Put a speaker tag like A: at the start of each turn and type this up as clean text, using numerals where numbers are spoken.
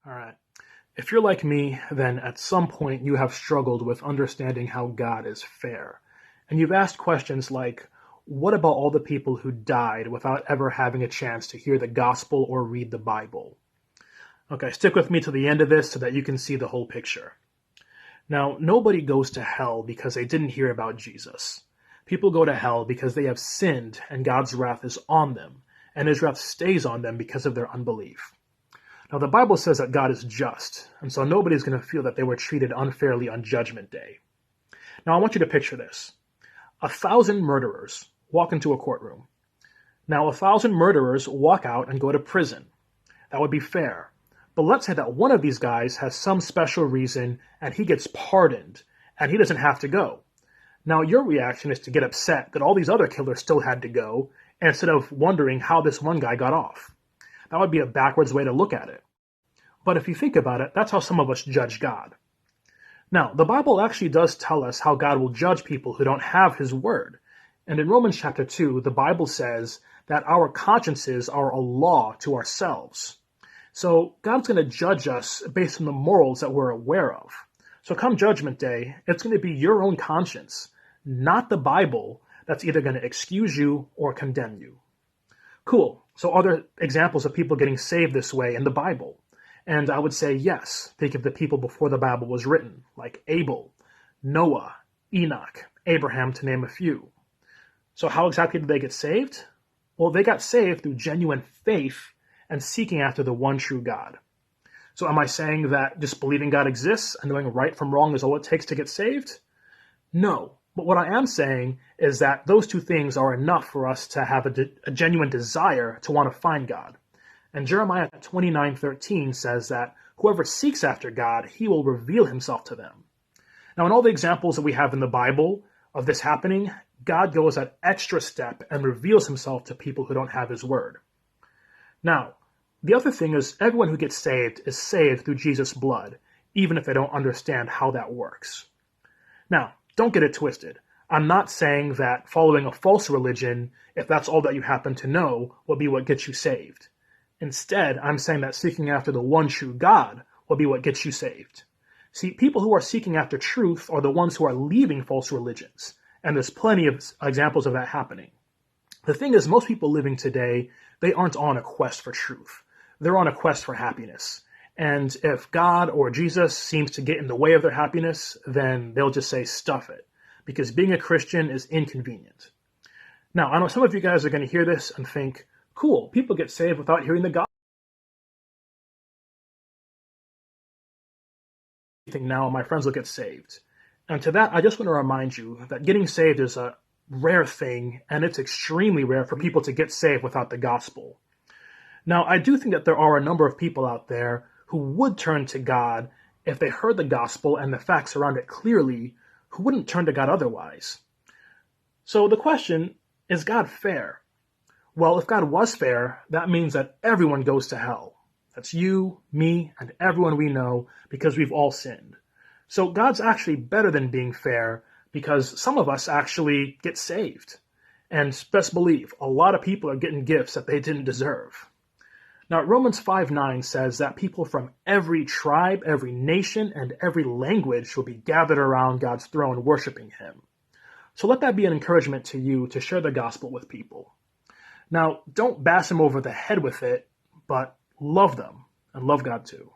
A: All right. If you're like me, then at some point you have struggled with understanding how God is fair. And you've asked questions like, what about all the people who died without ever having a chance to hear the gospel or read the Bible? Okay, stick with me to the end of this so that you can see the whole picture. Now, nobody goes to hell because they didn't hear about Jesus. People go to hell because they have sinned and God's wrath is on them, and his wrath stays on them because of their unbelief. Now, the Bible says that God is just, and so nobody's going to feel that they were treated unfairly on Judgment Day. Now, I want you to picture this. 1,000 murderers walk into a courtroom. Now, 1,000 murderers walk out and go to prison. That would be fair. But let's say that one of these guys has some special reason and he gets pardoned and he doesn't have to go. Now, your reaction is to get upset that all these other killers still had to go instead of wondering how this one guy got off. That would be a backwards way to look at it. But if you think about it, that's how some of us judge God. Now, the Bible actually does tell us how God will judge people who don't have his word. And in Romans chapter 2, the Bible says that our consciences are a law to ourselves. So God's going to judge us based on the morals that we're aware of. So come Judgment Day, it's going to be your own conscience, not the Bible, that's either going to excuse you or condemn you. Cool. So are there examples of people getting saved this way in the Bible? And I would say yes. Think of the people before the Bible was written, like Abel, Noah, Enoch, Abraham, to name a few. So how exactly did they get saved? Well, they got saved through genuine faith and seeking after the one true God. So am I saying that just believing God exists and knowing right from wrong is all it takes to get saved? No. But what I am saying is that those two things are enough for us to have a genuine desire to want to find God. And Jeremiah 29:13 says that whoever seeks after God, he will reveal himself to them. Now, in all the examples that we have in the Bible of this happening, God goes that extra step and reveals himself to people who don't have his word. Now, the other thing is everyone who gets saved is saved through Jesus' blood, even if they don't understand how that works. Now, don't get it twisted. I'm not saying that following a false religion, if that's all that you happen to know, will be what gets you saved. Instead, I'm saying that seeking after the one true God will be what gets you saved. See, people who are seeking after truth are the ones who are leaving false religions, and there's plenty of examples of that happening. The thing is, most people living today, they aren't on a quest for truth. They're on a quest for happiness. And if God or Jesus seems to get in the way of their happiness, then they'll just say, stuff it, because being a Christian is inconvenient. Now, I know some of you guys are going to hear this and think, cool, people get saved without hearing the gospel. Now my friends will get saved. And to that, I just want to remind you that getting saved is a rare thing, and it's extremely rare for people to get saved without the gospel. Now, I do think that there are a number of people out there who would turn to God if they heard the gospel and the facts around it clearly, who wouldn't turn to God otherwise. So the question, is God fair? Well, if God was fair, that means that everyone goes to hell. That's you, me, and everyone we know because we've all sinned. So God's actually better than being fair because some of us actually get saved. And best believe, a lot of people are getting gifts that they didn't deserve. Now, Romans 5:9 says that people from every tribe, every nation, and every language will be gathered around God's throne worshiping him. So let that be an encouragement to you to share the gospel with people. Now, don't bash them over the head with it, but love them and love God too.